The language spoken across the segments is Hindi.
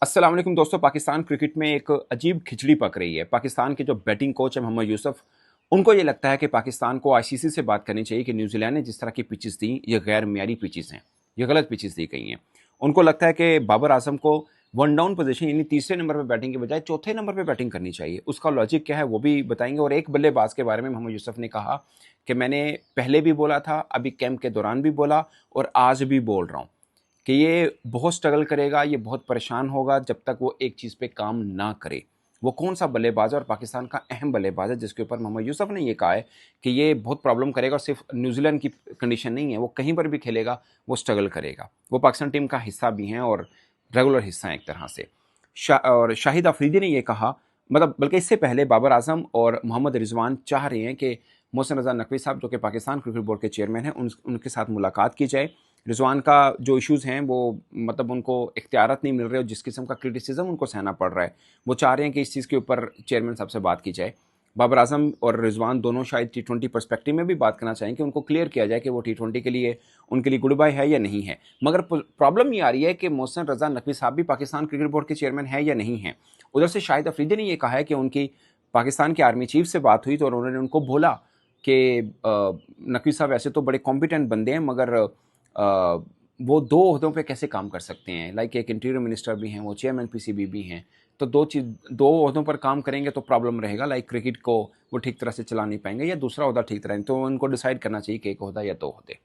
अस्सलाम वालेकुम दोस्तों। पाकिस्तान क्रिकेट में एक अजीब खिचड़ी पक रही है। पाकिस्तान के जो बैटिंग कोच है मोहम्मद यूसुफ, उनको ये लगता है कि पाकिस्तान को आईसीसी से बात करनी चाहिए कि न्यूजीलैंड ने जिस तरह की पिचेस दी ये गैर मियारी पिचेस हैं, ये गलत पिचेस दी गई हैं। उनको लगता है कि बाबर आजम को वन डाउन पोजीशन यानी तीसरे नंबर पर बैटिंग के बजाय चौथे नंबर पर बैटिंग करनी चाहिए। उसका लॉजिक क्या है वो भी बताएंगे। और एक बल्लेबाज के बारे में मोहम्मद यूसुफ ने कहा कि मैंने पहले भी बोला था, अभी कैंप के दौरान भी बोला और आज भी बोल रहा हूँ कि ये बहुत स्ट्रगल करेगा, ये बहुत परेशान होगा जब तक वो एक चीज़ पे काम ना करे। वो कौन सा बल्लेबाज है और पाकिस्तान का अहम बल्लेबाज है जिसके ऊपर मोहम्मद यूसुफ ने ये कहा है कि ये बहुत प्रॉब्लम करेगा। और सिर्फ न्यूजीलैंड की कंडीशन नहीं है, वो कहीं पर भी खेलेगा वो स्ट्रगल करेगा। वो पाकिस्तान टीम का हिस्सा भी हैं और रेगुलर हिस्सा हैं एक तरह से। और शाहिद अफरीदी ने ये कहा, मतलब बल्कि इससे पहले बाबर आजम और मोहम्मद रिजवान चाह रहे हैं कि मोहसिन रजा नकवी साहब जो कि पाकिस्तान क्रिकेट बोर्ड के चेयरमैन हैं उनके साथ मुलाकात की जाए। रिजवान का जो इश्यूज़ हैं वो मतलब उनको इख्तियारत नहीं मिल रहे और जिस किस्म का क्रिटिसिज्म उनको सहना पड़ रहा है, वो चाह रहे हैं कि इस चीज़ के ऊपर चेयरमैन साहब से बात की जाए। बाबर आजम और रिजवान दोनों शायद T20 पर्सपेक्टिव में भी बात करना चाहें कि उनको क्लियर किया जाए कि वो T20 के लिए उनके लिए गुड बाय है या नहीं है। मगर प्रॉब्लम ये आ रही है कि मोहसिन रजा नकवी साहब भी पाकिस्तान क्रिकेट बोर्ड के चेयरमैन है या नहीं है। उधर से शाहिद अफरीदी ने यह कहा है कि उनकी पाकिस्तान के आर्मी चीफ से बात हुई तो उन्होंने उनको बोला कि नकवी साहब ऐसे तो बड़े कॉम्पिटेंट बंदे हैं, मगर वो दो ओहदों पे कैसे काम कर सकते हैं। लाइक एक इंटीरियर मिनिस्टर भी हैं, वो चेयरमैन पीसीबी भी हैं, तो दो ओहदों पर काम करेंगे तो प्रॉब्लम रहेगा। लाइक क्रिकेट को वो ठीक तरह से चला नहीं पाएंगे या दूसरा ओहदा ठीक तरह, तो उनको डिसाइड करना चाहिए कि एक ओहदा या दो ओहदे।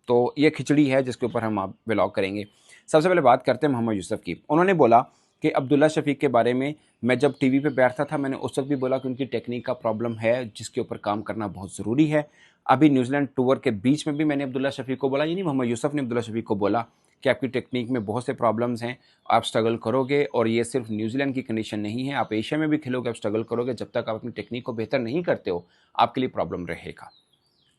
तो ये खिचड़ी है जिसके ऊपर हम आप व्लॉग करेंगे। सबसे पहले बात करते हैं मोहम्मद यूसुफ की। उन्होंने बोला कि अब्दुल्ला शफीक के बारे में मैं जब टीवी पे बैठता था मैंने उस वक्त भी बोला कि उनकी टेक्निक का प्रॉब्लम है जिसके ऊपर काम करना बहुत ज़रूरी है। अभी न्यूजीलैंड टूर के बीच में भी मैंने अब्दुल्ला शफीक को बोला, यानी मोहम्मद यूसुफ ने अब्दुल्ला शफीक को बोला कि आपकी टेक्निक में बहुत से प्रॉब्लम्स हैं, आप स्ट्रगल करोगे और ये सिर्फ न्यूजीलैंड की कंडीशन नहीं है, आप एशिया में भी खेलोगे, आप स्ट्रगल करोगे। जब तक आप अपनी टेक्निक को बेहतर नहीं करते हो आपके लिए प्रॉब्लम रहेगा।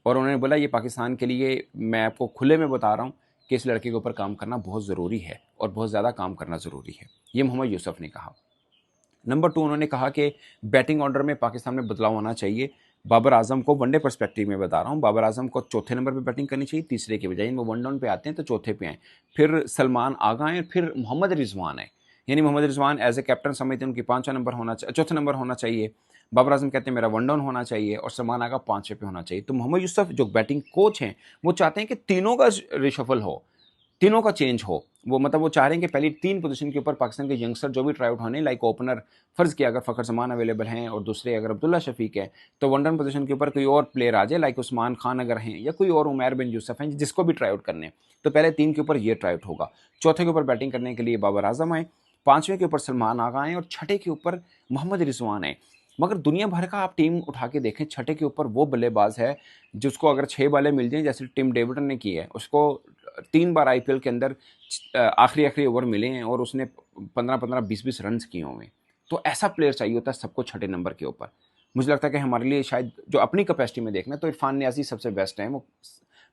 और उन्होंने बोला ये पाकिस्तान के लिए मैं आपको खुले में बता रहा हूँ कि इस लड़के के ऊपर काम करना बहुत ज़रूरी है और बहुत ज़्यादा काम करना ज़रूरी है। ये मोहम्मद यूसुफ ने कहा। नंबर 2, उन्होंने कहा कि बैटिंग ऑर्डर में पाकिस्तान में बदलाव होना चाहिए। बाबर आजम को वनडे पर्सपेक्टिव में बता रहा हूँ, बाबर आजम को चौथे नंबर पे बैटिंग करनी चाहिए, तीसरे के बजाय। वो वन डाउन पे आते हैं तो चौथे पे आए, फिर सलमान आगा आए, फिर मोहम्मद रिजवान आए। यानी Mohammad Rizwan as a captain समझते हैं उनकी पाँचवा नंबर होना चाहिए, चौथा नंबर होना चाहिए। बाबर आजम कहते हैं मेरा वन डाउन होना चाहिए और सलमान आगा पाँचवें पे होना चाहिए। तो मोहम्मद यूसुफ जो बैटिंग कोच हैं वो चाहते हैं कि तीनों का रिशफल हो, तीनों का चेंज हो। वो मतलब वो चाह रहे हैं कि पहली 3 पोजीशन के ऊपर पाकिस्तान के यंगस्टर जो भी ट्राई आउट होने, लाइक ओपनर फ़र्ज़ किया अगर फ़खर जमान अवेलेबल हैं और दूसरे अगर अब्दुल्ला शफीक है, तो वन डाउन पोजीशन के ऊपर कोई और प्लेयर आ जाए, लाइक उस्मान खान अगर हैं या कोई और उमैर बिन यूसुफ हैं, जिसको भी ट्राई आउट करने हैं। तो पहले 3 के ऊपर ये ट्राई आउट होगा, चौथे के ऊपर बैटिंग करने के लिए बाबर आजम आए, पाँचवें के ऊपर सलमान आगा आए और छठे के ऊपर मोहम्मद रिजवान आए। मगर दुनिया भर का आप टीम उठा के देखें, छठे के ऊपर वो बल्लेबाज है जिसको अगर 6 बॉलें मिल जाएँ जैसे टिम डेविड ने की है, उसको 3 बार आईपीएल के अंदर आखिरी ओवर मिले हैं और उसने 15-15, 20-20 रन किए हुए हैं। तो ऐसा प्लेयर चाहिए होता है सबको छठे नंबर के ऊपर। मुझे लगता है कि हमारे लिए शायद जो अपनी कैपेसिटी में देखना तो इरफान नियाज़ी सबसे बेस्ट है। वो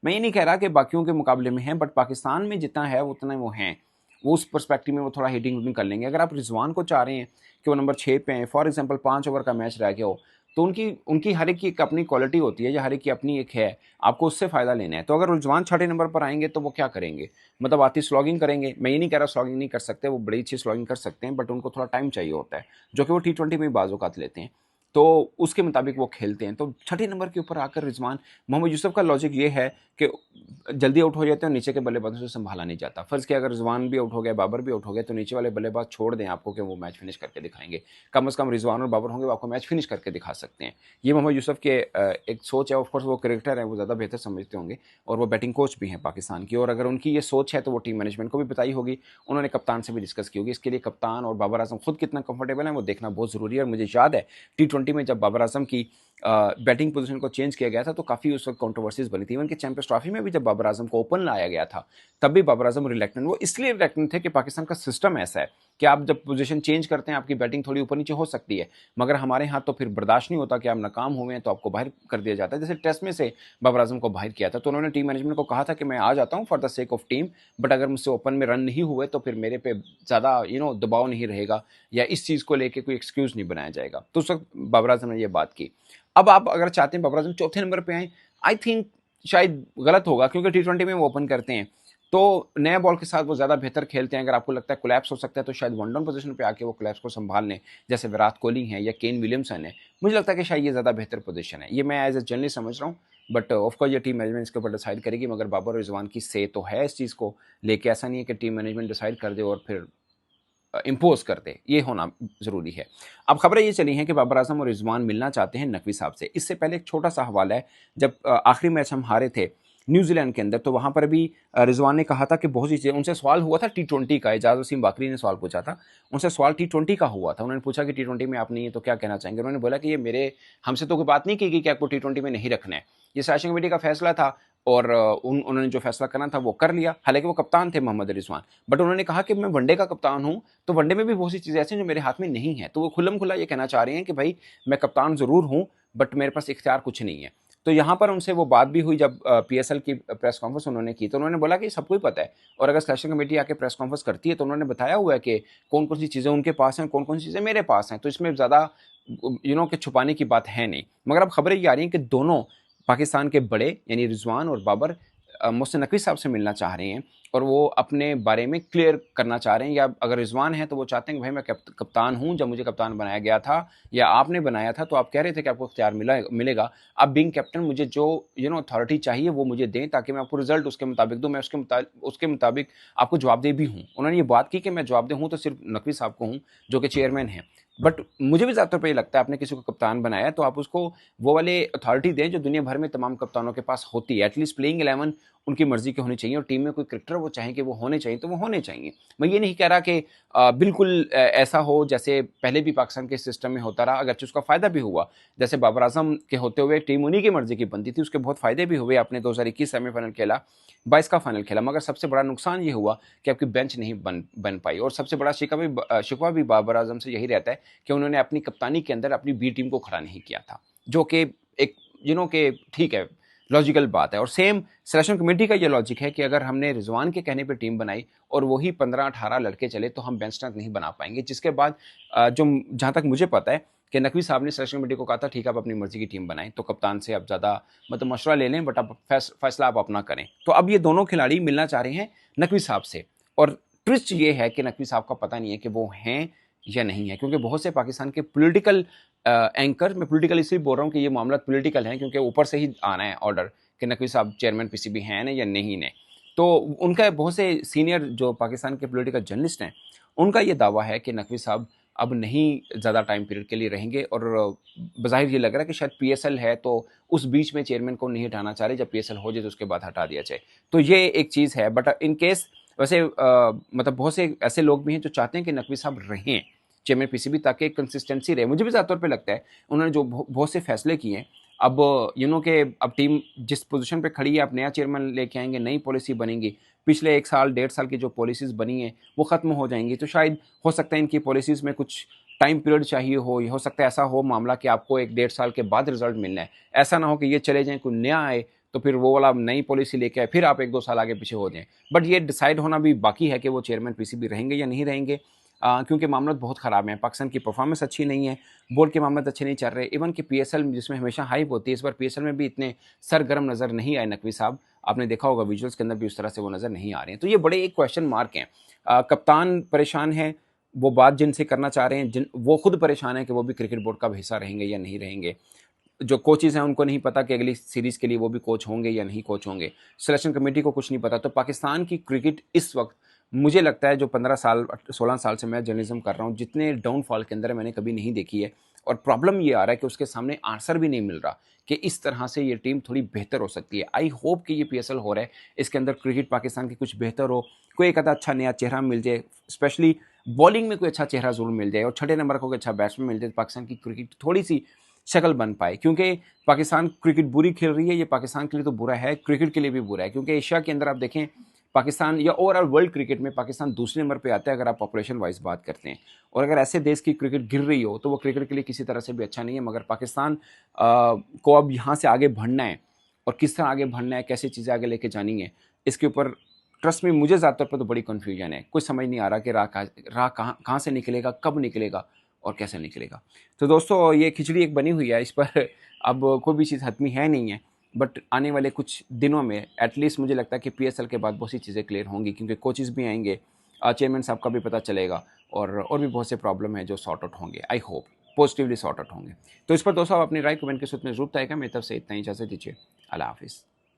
मैं ये नहीं कह रहा कि बाकियों के मुकाबले में हैं, बट पाकिस्तान में जितना है उतना वो हैं। वो उस पर्सपेक्टिव में वो थोड़ा हिटिंग हुटिंग कर लेंगे। अगर आप रिजवान को चाह रहे हैं कि वो नंबर 6 पे हैं, फॉर एग्जांपल 5 ओवर का मैच रह गया हो, तो उनकी उनकी हर एक की एक अपनी क्वालिटी होती है या हर एक की अपनी एक है, आपको उससे फ़ायदा लेना है। तो अगर रिजवान छठे नंबर पर आएंगे तो वो क्या करेंगे, मतलब आती स्लॉगिंग करेंगे। मैं ये नहीं कह रहा स्लॉगिंग नहीं कर सकते, वो बड़ी अच्छी स्लॉगिंग कर सकते हैं, बट उनको थोड़ा टाइम चाहिए होता है जो कि वो T20 में बाज़ औक़ात लेते हैं, तो उसके मुताबिक वो खेलते हैं। तो छठे नंबर के ऊपर आकर रिजवान, मोहम्मद यूसुफ का लॉजिक ये है कि जल्दी आउट हो जाते हैं और नीचे के बल्लेबाजों से संभाला नहीं जाता। फ़र्ज़ किया अगर रिजवान भी आउट हो गया, बाबर भी आउट हो गया, तो नीचे वाले बल्लेबाज छोड़ दें आपको कि वो मैच फिनिश करके दिखाएंगे। कम से कम रिजवान और बाबर होंगे वो आपको मैच फिनिश करके दिखा सकते हैं। ये मोहम्मद यूसुफ के एक सोच है। ऑफकोर्स वो क्रिकेटर हैं, वो ज़्यादा बेहतर समझते होंगे और वो बैटिंग कोच भी हैं पाकिस्तान की। और अगर उनकी ये सोच है तो वो टीम मैनेजमेंट को भी बताई होगी, उन्होंने कप्तान से भी डिस्कस की होगी। इसके लिए कप्तान और बाबर आजम खुद कितना कंफर्टेबल है वो देखना बहुत ज़रूरी है। और मुझे याद है T20 में जब बाबर आजम की बैटिंग पोजीशन को चेंज किया गया था तो काफ़ी उस वक्त कंट्रोवर्सीज बनी थी। इवन कि चैंपियंस ट्रॉफी में भी जब बाबर आजम को ओपन लाया गया था तब भी बाबर आजम रिलैक्टेंट, वो इसलिए रिलैक्टेंट थे कि पाकिस्तान का सिस्टम ऐसा है कि आप जब पोजीशन चेंज करते हैं आपकी बैटिंग थोड़ी ऊपर नीचे हो सकती है, मगर हमारे यहाँ तो फिर बर्दाश्त नहीं होता कि आप नाकाम हुए हैं तो आपको बाहर कर दिया जाता है। जैसे टेस्ट में से बाबर आजम को बाहर किया था तो उन्होंने टीम मैनेजमेंट को कहा था कि मैं आ जाता हूँ for the sake of team, but अगर मुझसे ओपन में रन नहीं हुए तो फिर मेरे पे ज़्यादा दबाव नहीं रहेगा या इस चीज़ को लेकर कोई एक्सक्यूज़ नहीं बनाया जाएगा। तो उस वक्त बाबर आजम ने यह बात की। अब आप अगर चाहते हैं बाबर आजम चौथे नंबर पे आए, आई थिंक शायद गलत होगा क्योंकि T20 में वो ओपन करते हैं। तो नए बॉल के साथ वो ज़्यादा बेहतर खेलते हैं। अगर आपको लगता है कोलैप्स हो सकता है तो शायद वन डाउन पोजीशन पे आके वो कोलैप्स को संभाल लें, जैसे विराट कोहली हैं या केन विलियमसन है। मुझे लगता है कि शायद ये ज़्यादा बेहतर पोजीशन है। ये मैं एज ए जर्नलिस्ट समझ रहा हूँ, बट ऑफ कोर्स ये टीम मैनेजमेंट इसके ऊपर डिसाइड करेगी, मगर बाबर और रिजवान की से तो है इस चीज़ को लेके। ऐसा नहीं है कि टीम मैनेजमेंट डिसाइड कर दे और फिर इम्पोज कर दे, ये होना ज़रूरी है। अब खबरें ये चली हैं कि बाबर आजम और रिजवान मिलना चाहते हैं नकवी साहब से। इससे पहले एक छोटा सा हवाला है, जब आखिरी मैच हम हारे थे न्यूजीलैंड के अंदर, तो वहाँ पर भी रिजवान ने कहा था कि बहुत सी चीज़ें, उनसे सवाल हुआ था टी20 का, एजाज वसीम बाकरी ने सवाल पूछा था, उनसे सवाल टी20 का हुआ था। उन्होंने पूछा कि टी20 में आप नहीं है तो क्या कहना चाहेंगे। उन्होंने बोला कि ये मेरे, हमसे तो कोई बात नहीं की गई कि आपको टी20 में नहीं रखना है, ये सिलेक्शन कमेटी का फैसला था और उन्होंने जो फैसला करना था वो कर लिया। हालांकि वो कप्तान थे मोहम्मद रिजवान, बट उन्होंने कहा कि मैं वनडे का कप्तान हूं, तो वनडे में भी बहुत सी चीज़ें ऐसी हैं जो मेरे हाथ में नहीं है। तो वो खुल्लम खुल्ला ये कहना चाह रहे हैं कि भाई मैं कप्तान ज़रूर हूं, बट मेरे पास इख्तियार कुछ नहीं है। तो यहाँ पर उनसे वो बात भी हुई जब पीएसएल की प्रेस कॉन्फ्रेंस उन्होंने की, तो उन्होंने बोला कि सबको ही पता है, और अगर सिलेक्शन कमेटी आके प्रेस कॉन्फ्रेंस करती है तो उन्होंने बताया हुआ है कि कौन कौन सी चीज़ें उनके पास हैं, कौन कौन सी चीज़ें मेरे पास हैं। तो इसमें ज़्यादा के छुपाने की बात है नहीं। मगर अब खबरें ये आ रही हैं कि दोनों पाकिस्तान के बड़े यानी रिजवान और बाबर मुझसे नकवी साहब से मिलना चाह रहे हैं और वो अपने बारे में क्लियर करना चाह रहे हैं। या अगर रिजवान है तो वो चाहते हैं कि भाई मैं कप्तान हूं, जब मुझे कप्तान बनाया गया था या आपने बनाया था तो आप कह रहे थे कि आपको इख्तियार मिलेगा। अब बीइंग कैप्टन मुझे जो अथॉरिटी चाहिए वो मुझे दें, ताकि मैं आपको रिजल्ट उसके मुताबिक दूं, मैं उसके मुताबिक आपको जवाबदेह भी हूँ। उन्होंने ये बात की कि मैं जवाबदेह हूँ तो सिर्फ नकवी साहब को हूँ जो कि चेयरमैन है। बट मुझे भी ज़्यादातर पे ये लगता है, आपने किसी को कप्तान बनाया तो आप उसको वो वाले अथॉरिटी दें जो दुनिया भर में तमाम कप्तानों के पास होती है। एटलीस्ट प्लेइंग 11 उनकी मर्जी के होनी चाहिए और टीम में कोई क्रिकेटर वो चाहें कि वो होने चाहिए तो वो होने चाहिए। मैं ये नहीं कह रहा कि बिल्कुल ऐसा हो जैसे पहले भी पाकिस्तान के सिस्टम में होता रहा, अगरचे उसका फ़ायदा भी हुआ। जैसे बाबर आजम के होते हुए टीम उन्हीं की मर्जी की बनती थी, उसके बहुत फ़ायदे भी हुए। आपने 2021 सेमीफाइनल खेला, 22 का फाइनल खेला, मगर सबसे बड़ा नुकसान ये हुआ कि आपकी बेंच नहीं बन पाई। और सबसे बड़ा शिकवा भी बाबर आजम से यही रहता है कि उन्होंने अपनी कप्तानी के अंदर अपनी बी टीम को खड़ा नहीं किया था, जो कि एक के ठीक है, लॉजिकल बात है। और सेम सिलेक्शन कमेटी का ये लॉजिक है कि अगर हमने रिजवान के कहने पे टीम बनाई और वही 15-18 लड़के चले तो हम बेंच स्ट्रेंथ नहीं बना पाएंगे। जिसके बाद जो जहाँ तक मुझे पता है कि नकवी साहब ने सिलेक्शन कमेटी को कहा था ठीक है आप अपनी मर्जी की टीम बनाएं, तो कप्तान से आप ज़्यादा मतलब मशवरा ले लें, बट आप फैसला आप अपना करें। तो अब ये दोनों खिलाड़ी मिलना चाह रहे हैं नकवी साहब से। और ट्विस्ट ये है कि नकवी साहब का पता नहीं है कि वो हैं या नहीं है, क्योंकि बहुत से पाकिस्तान के पॉलिटिकल एंकर, मैं पॉलिटिकल इसलिए बोल रहा हूँ कि ये मामला पॉलिटिकल है क्योंकि ऊपर से ही आना है ऑर्डर कि नकवी साहब चेयरमैन पीसीबी हैं ना या नहीं ने। तो उनका बहुत से सीनियर जो पाकिस्तान के पॉलिटिकल जर्नलिस्ट हैं उनका ये दावा है कि नकवी साहब अब नहीं ज़्यादा टाइम पीरियड के लिए रहेंगे। और बज़ाहिर ये लग रहा है कि शायद पीएसएल है तो उस बीच में चेयरमैन को नहीं हटाना चाह रहे, जब पीएसएल हो जाए तो उसके बाद हटा दिया जाए। तो ये एक चीज़ है। बट इन केस वैसे मतलब बहुत से ऐसे लोग भी हैं जो चाहते हैं कि नकवी साहब रहें चेयरमैन पीसीबी, ताकि एक कंसिस्टेंसी रहे। मुझे भी ज़्यादा तौर पे लगता है उन्होंने जो बहुत से फैसले किए हैं, अब के अब टीम जिस पोजीशन पे खड़ी है, आप नया चेयरमैन लेके आएंगे, नई पॉलिसी बनेगी, पिछले 1 साल 1.5 साल की जो पॉलिसीज़ बनी हैं वो ख़त्म हो जाएंगी। तो शायद हो सकता है इनकी पॉलिसीज़ में कुछ टाइम पीरियड चाहिए हो सकता है ऐसा हो मामला कि आपको 1-1.5 साल के बाद रिजल्ट मिलना है। ऐसा ना हो कि ये चले जाएँ, कोई नया आए तो फिर वो वाला नई पॉलिसी लेके आए, फिर आप 1-2 साल आगे पीछे हो जाएँ। बट ये डिसाइड होना भी बाकी है कि वो चेयरमैन पीसीबी रहेंगे या नहीं रहेंगे, क्योंकि मामला बहुत ख़राब है। पाकिस्तान की परफॉर्मेंस अच्छी नहीं है, बोर्ड के मामले अच्छे नहीं चल रहे। इवन कि पीएसएल जिसमें हमेशा हाइप होती है, इस बार पीएसएल में भी इतने सरगर्म नज़र नहीं आए नकवी साहब। आपने देखा होगा विजुअल्स के अंदर भी उस तरह से वो नज़र नहीं आ रहे हैं। तो ये बड़े एक क्वेश्चन मार्क हैं। कप्तान परेशान है, वो बात जिनसे करना चाह रहे हैं, वो खुद परेशान है कि वो भी क्रिकेट बोर्ड का हिस्सा रहेंगे या नहीं रहेंगे। जो कोचेज़ हैं उनको नहीं पता कि अगली सीरीज़ के लिए वो भी कोच होंगे या नहीं कोच होंगे। सिलेक्शन कमेटी को कुछ नहीं पता। तो पाकिस्तान की क्रिकेट इस वक्त, मुझे लगता है, जो 15 साल 16 साल से मैं जर्नलिज्म कर रहा हूँ, जितने डाउनफॉल के अंदर मैंने कभी नहीं देखी है। और प्रॉब्लम ये आ रहा है कि उसके सामने आंसर भी नहीं मिल रहा कि इस तरह से ये टीम थोड़ी बेहतर हो सकती है। आई होप कि ये पीएसएल हो रहा है, इसके अंदर क्रिकेट पाकिस्तान की कुछ बेहतर हो, कोई एक आधा अच्छा नया चेहरा मिल जाए, स्पेशली बॉलिंग में कोई अच्छा चेहरा जरूर मिल जाए और छठे नंबर को कोई अच्छा बैट्समैन मिल जाए, पाकिस्तान की क्रिकेट थोड़ी सी शक्ल बन पाए। क्योंकि पाकिस्तान क्रिकेट बुरी खेल रही है, ये पाकिस्तान के लिए तो बुरा है, क्रिकेट के लिए भी बुरा है। क्योंकि एशिया के अंदर आप देखें पाकिस्तान या ओवरऑल वर्ल्ड क्रिकेट में पाकिस्तान दूसरे नंबर पे आता है अगर आप पॉपुलेशन वाइज बात करते हैं। और अगर ऐसे देश की क्रिकेट गिर रही हो तो वो क्रिकेट के लिए किसी तरह से भी अच्छा नहीं है। मगर पाकिस्तान को अब यहाँ से आगे बढ़ना है, और किस तरह आगे बढ़ना है, कैसी चीज़ें आगे लेके जानी है, इसके ऊपर ट्रस्ट में मुझे ज़्यादातर पर तो बड़ी कन्फ्यूजन है। कुछ समझ नहीं आ रहा कि राह कहाँ से निकलेगा, कब निकलेगा और कैसे निकलेगा। तो दोस्तों ये खिचड़ी एक बनी हुई है, इस पर अब कोई भी चीज़ हतमी है नहीं है। बट आने वाले कुछ दिनों में एटलीस्ट मुझे लगता है कि PSL के बाद बहुत सी चीज़ें क्लियर होंगी, क्योंकि कोचेज़ भी आएंगे, चेयरमैन साहब का भी पता चलेगा, और भी बहुत से प्रॉब्लम है जो सॉर्ट आउट होंगे, I hope positively sort out होंगे। तो इस पर दोस्तों आप अपनी राय कमेंट के सूत्र में जरूर बताएगा। मेरी तरफ से इतना ही, इजाज़त दीजिए, अल्लाह हाफिज़।